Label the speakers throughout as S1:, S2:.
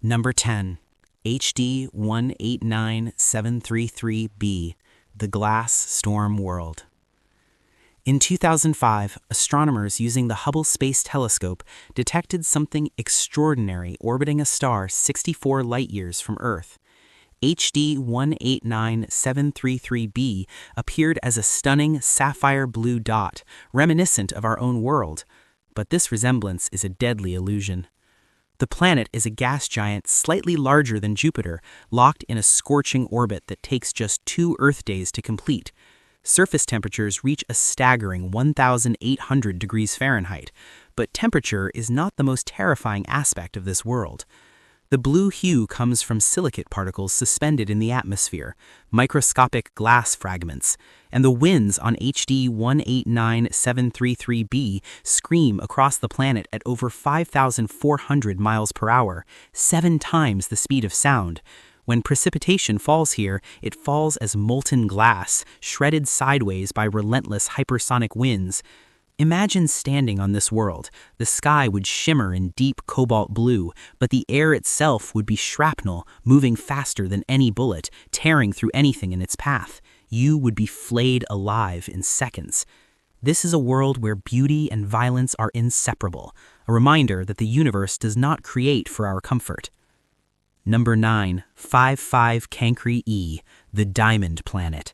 S1: Number 10. HD 189733b, the Glass Storm World. In 2005, astronomers using the Hubble Space Telescope detected something extraordinary orbiting a star 64 light-years from Earth. HD 189733b appeared as a stunning sapphire blue dot, reminiscent of our own world. But this resemblance is a deadly illusion. The planet is a gas giant slightly larger than Jupiter, locked in a scorching orbit that takes just 2 Earth days to complete. Surface temperatures reach a staggering 1,800 degrees Fahrenheit, but temperature is not the most terrifying aspect of this world. The blue hue comes from silicate particles suspended in the atmosphere, microscopic glass fragments, and the winds on HD 189733b scream across the planet at over 5,400 miles per hour, 7 times the speed of sound. When precipitation falls here, it falls as molten glass, shredded sideways by relentless hypersonic winds. Imagine standing on this world. The sky would shimmer in deep cobalt blue, but the air itself would be shrapnel, moving faster than any bullet, tearing through anything in its path. You would be flayed alive in seconds. This is a world where beauty and violence are inseparable, a reminder that the universe does not create for our comfort. Number 9. 55 Cancri E, the Diamond Planet.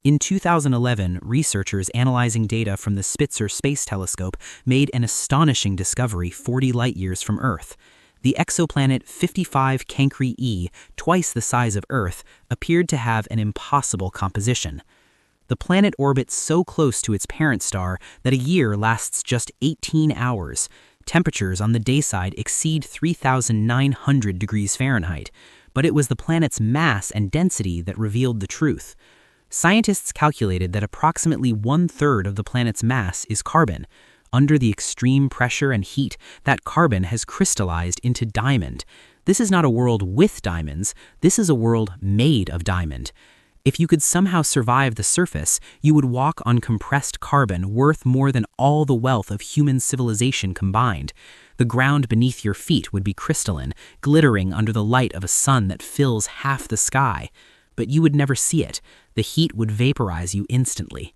S1: In 2011, researchers analyzing data from the Spitzer Space Telescope made an astonishing discovery 40 light-years from Earth. The exoplanet 55 Cancri E, twice the size of Earth, appeared to have an impossible composition. The planet orbits so close to its parent star that a year lasts just 18 hours. Temperatures on the dayside exceed 3,900 degrees Fahrenheit, but it was the planet's mass and density that revealed the truth. Scientists calculated that approximately 1/3 of the planet's mass is carbon. Under the extreme pressure and heat, that carbon has crystallized into diamond. This is not a world with diamonds, this is a world made of diamond. If you could somehow survive the surface, you would walk on compressed carbon worth more than all the wealth of human civilization combined. The ground beneath your feet would be crystalline, glittering under the light of a sun that fills half the sky. But you would never see it. The heat would vaporize you instantly.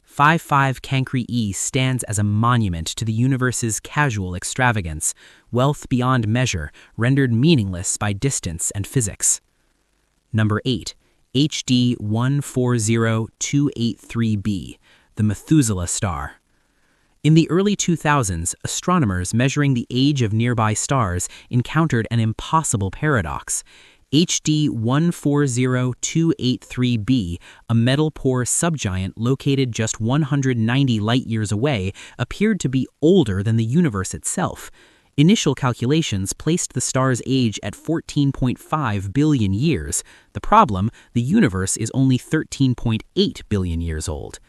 S1: 55 Cancri E stands as a monument to the universe's casual extravagance, wealth beyond measure, rendered meaningless by distance and physics. Number 8. HD 140283b, the Methuselah Star. In the early 2000s, astronomers measuring the age of nearby stars encountered an impossible paradox. HD 140283b, a metal-poor subgiant located just 190 light-years away, appeared to be older than the universe itself. Initial calculations placed the star's age at 14.5 billion years. The problem, the universe is only 13.8 billion years old.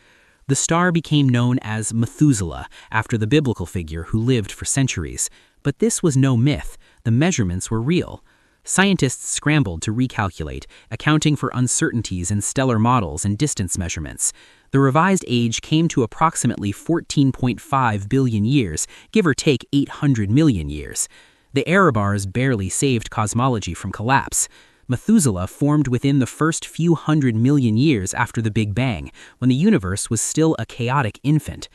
S1: The star became known as Methuselah, after the biblical figure who lived for centuries. But this was no myth. The measurements were real. Scientists scrambled to recalculate, accounting for uncertainties in stellar models and distance measurements. The revised age came to approximately 14.5 billion years, give or take 800 million years. The error bars barely saved cosmology from collapse. Methuselah formed within the first few 100 million years after the Big Bang, when the universe was still a chaotic infant.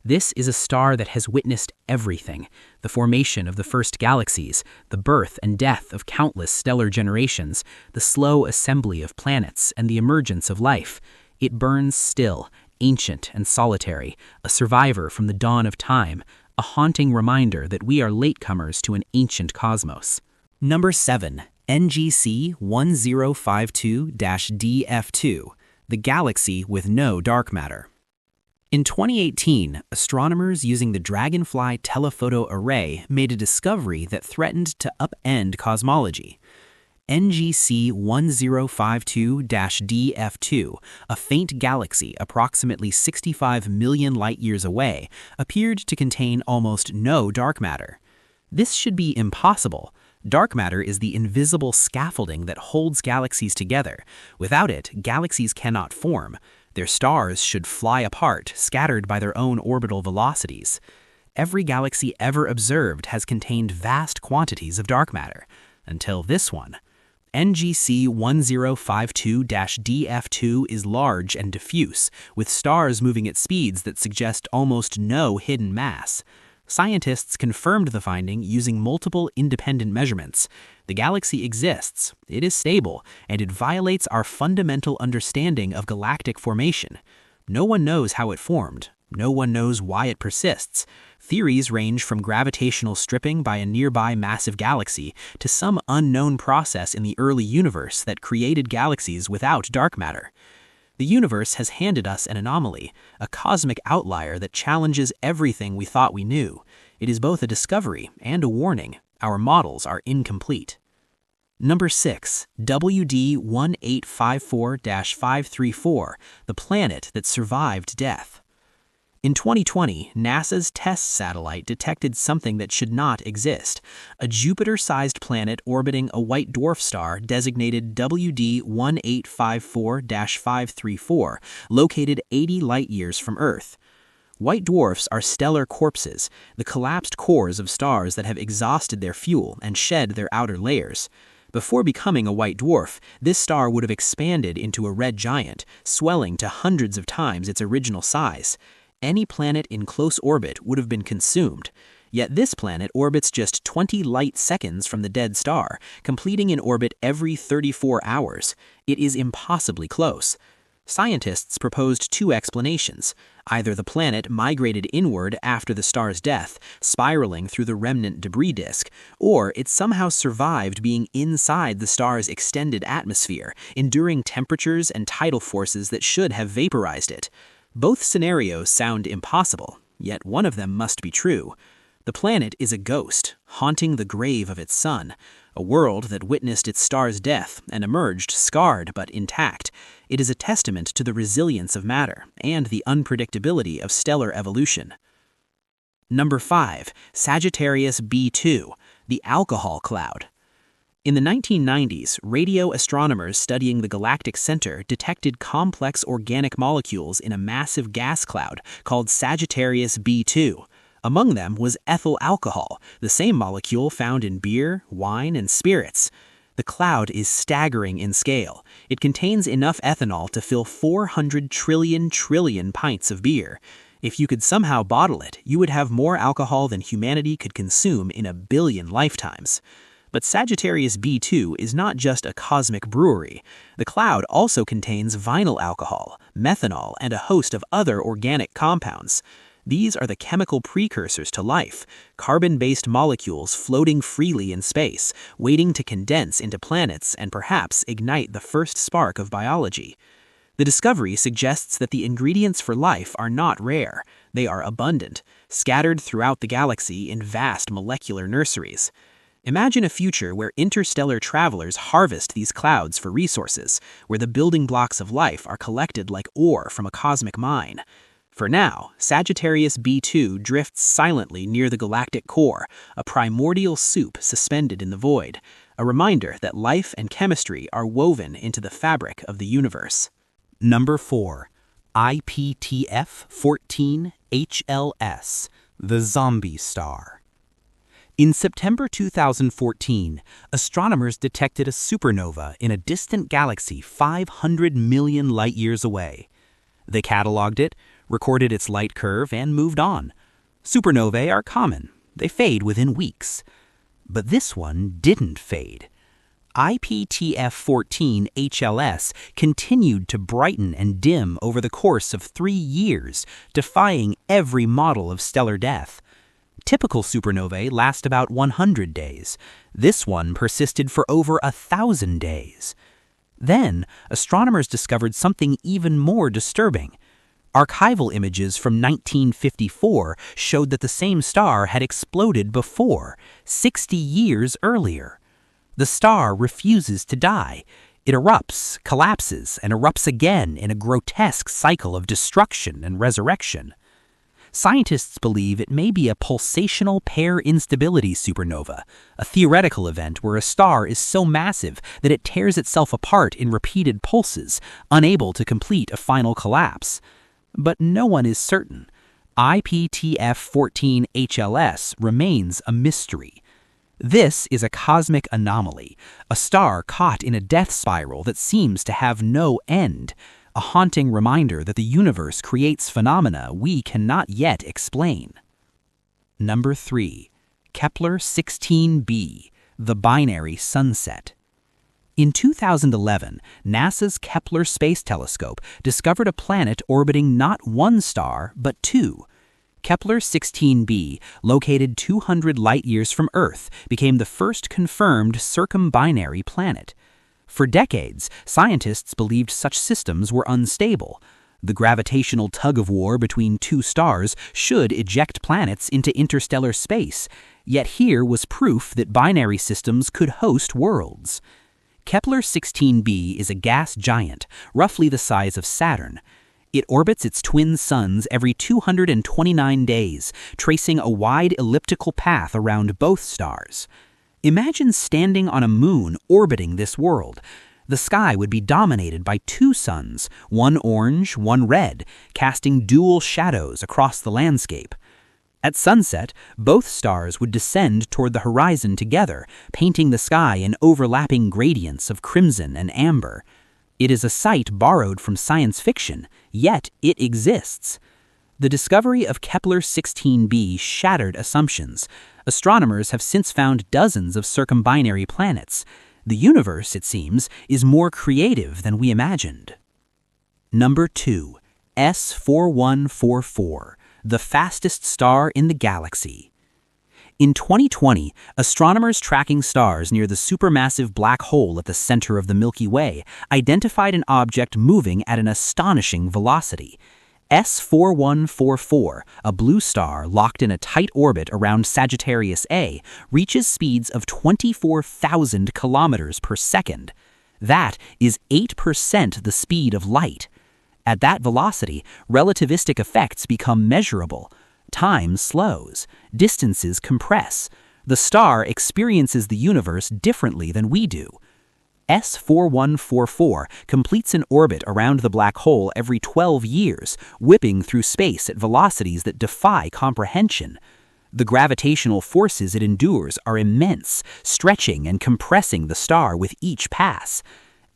S1: This is a star that has witnessed everything: the formation of the first galaxies, the birth and death of countless stellar generations, the slow assembly of planets, and the emergence of life. It burns still, ancient and solitary, a survivor from the dawn of time, a haunting reminder that we are latecomers to an ancient cosmos. Number 7. NGC 1052-DF2, the galaxy with no dark matter. In 2018, astronomers using the Dragonfly telephoto array made a discovery that threatened to upend cosmology. NGC 1052-DF2, a faint galaxy approximately 65 million light-years away, appeared to contain almost no dark matter. This should be impossible. Dark matter is the invisible scaffolding that holds galaxies together. Without it, galaxies cannot form. Their stars should fly apart, scattered by their own orbital velocities. Every galaxy ever observed has contained vast quantities of dark matter. Until this one. NGC 1052-DF2 is large and diffuse, with stars moving at speeds that suggest almost no hidden mass. Scientists confirmed the finding using multiple independent measurements. The galaxy exists, it is stable, and it violates our fundamental understanding of galactic formation. No one knows how it formed. No one knows why it persists. Theories range from gravitational stripping by a nearby massive galaxy to some unknown process in the early universe that created galaxies without dark matter. The universe has handed us an anomaly, a cosmic outlier that challenges everything we thought we knew. It is both a discovery and a warning. Our models are incomplete. Number 6. WD 1854-534, the planet that survived death. In 2020, NASA's TESS satellite detected something that should not exist, a Jupiter-sized planet orbiting a white dwarf star designated WD 1854-534, located 80 light-years from Earth. White dwarfs are stellar corpses, the collapsed cores of stars that have exhausted their fuel and shed their outer layers. Before becoming a white dwarf, this star would have expanded into a red giant, swelling to hundreds of times its original size. Any planet in close orbit would have been consumed. Yet this planet orbits just 20 light seconds from the dead star, completing an orbit every 34 hours. It is impossibly close. Scientists proposed two explanations. Either the planet migrated inward after the star's death, spiraling through the remnant debris disk, or it somehow survived being inside the star's extended atmosphere, enduring temperatures and tidal forces that should have vaporized it. Both scenarios sound impossible, yet one of them must be true. The planet is a ghost, haunting the grave of its sun, a world that witnessed its star's death and emerged scarred but intact. It is a testament to the resilience of matter and the unpredictability of stellar evolution. Number 5. Sagittarius B2, the alcohol cloud. In the 1990s, radio astronomers studying the galactic center detected complex organic molecules in a massive gas cloud called Sagittarius B2. Among them was ethyl alcohol, the same molecule found in beer, wine, and spirits. The cloud is staggering in scale. It contains enough ethanol to fill 400 trillion pints of beer. If you could somehow bottle it, you would have more alcohol than humanity could consume in 1 billion lifetimes. But Sagittarius B2 is not just a cosmic brewery. The cloud also contains vinyl alcohol, methanol, and a host of other organic compounds. These are the chemical precursors to life, carbon-based molecules floating freely in space, waiting to condense into planets and perhaps ignite the first spark of biology. The discovery suggests that the ingredients for life are not rare. They are abundant, scattered throughout the galaxy in vast molecular nurseries. Imagine a future where interstellar travelers harvest these clouds for resources, where the building blocks of life are collected like ore from a cosmic mine. For now, Sagittarius B2 drifts silently near the galactic core, a primordial soup suspended in the void, a reminder that life and chemistry are woven into the fabric of the universe. Number 4. IPTF-14 HLS, the zombie star. In September 2014, astronomers detected a supernova in a distant galaxy 500 million light-years away. They cataloged it, recorded its light curve, and moved on. Supernovae are common. They fade within weeks. But this one didn't fade. IPTF-14 HLS continued to brighten and dim over the course of 3 years, defying every model of stellar death. Typical supernovae last about 100 days. This one persisted for over 1,000 days. Then, astronomers discovered something even more disturbing. Archival images from 1954 showed that the same star had exploded before, 60 years earlier. The star refuses to die. It erupts, collapses, and erupts again in a grotesque cycle of destruction and resurrection. Scientists believe it may be a pulsational pair instability supernova, a theoretical event where a star is so massive that it tears itself apart in repeated pulses, unable to complete a final collapse. But no one is certain. IPTF-14 HLS remains a mystery. This is a cosmic anomaly, a star caught in a death spiral that seems to have no end, a haunting reminder that the universe creates phenomena we cannot yet explain. Number 3. Kepler 16b, the binary sunset. In 2011, NASA's Kepler Space Telescope discovered a planet orbiting not one star, but two. Kepler 16b, located 200 light-years from Earth, became the first confirmed circumbinary planet. For decades, scientists believed such systems were unstable. The gravitational tug-of-war between two stars should eject planets into interstellar space, yet here was proof that binary systems could host worlds. Kepler 16b is a gas giant, roughly the size of Saturn. It orbits its twin suns every 229 days, tracing a wide elliptical path around both stars. Imagine standing on a moon orbiting this world. The sky would be dominated by two suns, one orange, one red, casting dual shadows across the landscape. At sunset, both stars would descend toward the horizon together, painting the sky in overlapping gradients of crimson and amber. It is a sight borrowed from science fiction, yet it exists. The discovery of Kepler 16b shattered assumptions. Astronomers have since found dozens of circumbinary planets. The universe, it seems, is more creative than we imagined. Number 2. S4144. The fastest star in the galaxy. In 2020, astronomers tracking stars near the supermassive black hole at the center of the Milky Way identified an object moving at an astonishing velocity. S4144, a blue star locked in a tight orbit around Sagittarius A, reaches speeds of 24,000 kilometers per second. That is 8% the speed of light. At that velocity, relativistic effects become measurable. Time slows, distances compress. The star experiences the universe differently than we do. S4144 completes an orbit around the black hole every 12 years, whipping through space at velocities that defy comprehension. The gravitational forces it endures are immense, stretching and compressing the star with each pass.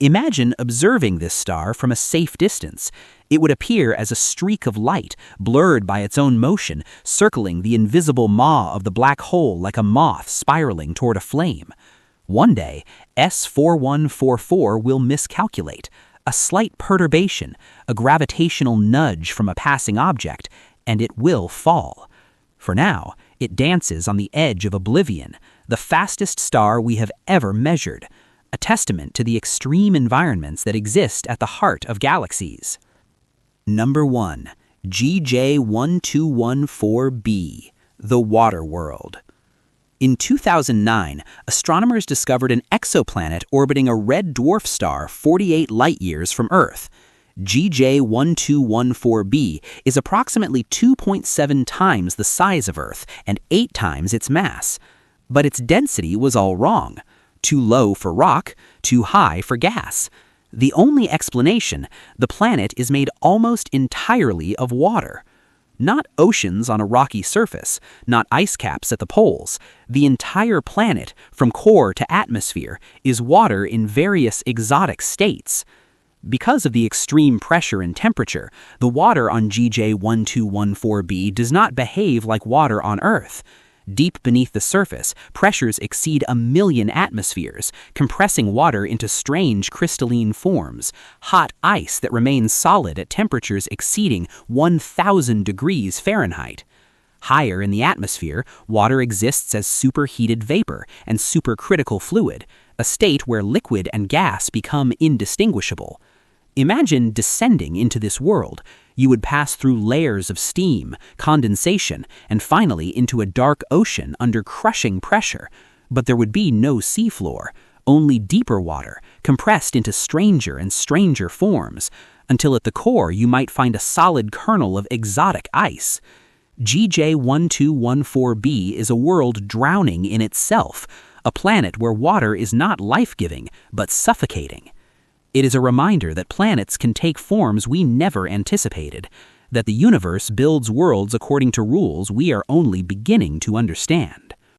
S1: Imagine observing this star from a safe distance. It would appear as a streak of light, blurred by its own motion, circling the invisible maw of the black hole like a moth spiraling toward a flame. One day, S4144 will miscalculate. A slight perturbation, a gravitational nudge from a passing object, and it will fall. For now, it dances on the edge of oblivion, the fastest star we have ever measured, a testament to the extreme environments that exist at the heart of galaxies. Number 1. GJ1214b, the Water World. In 2009, astronomers discovered an exoplanet orbiting a red dwarf star 48 light-years from Earth. GJ1214b is approximately 2.7 times the size of Earth and 8 times its mass. But its density was all wrong. Too low for rock, too high for gas. The only explanation, the planet is made almost entirely of water. Not oceans on a rocky surface, not ice caps at the poles. The entire planet, from core to atmosphere, is water in various exotic states. Because of the extreme pressure and temperature, the water on GJ1214b does not behave like water on Earth. Deep beneath the surface, pressures exceed 1 million atmospheres, compressing water into strange crystalline forms, hot ice that remains solid at temperatures exceeding 1,000 degrees Fahrenheit. Higher in the atmosphere, water exists as superheated vapor and supercritical fluid, a state where liquid and gas become indistinguishable. Imagine descending into this world. You would pass through layers of steam, condensation, and finally into a dark ocean under crushing pressure. But there would be no seafloor, only deeper water, compressed into stranger and stranger forms, until at the core you might find a solid kernel of exotic ice. GJ1214b is a world drowning in itself, a planet where water is not life-giving, but suffocating. It is a reminder that planets can take forms we never anticipated, that the universe builds worlds according to rules we are only beginning to understand.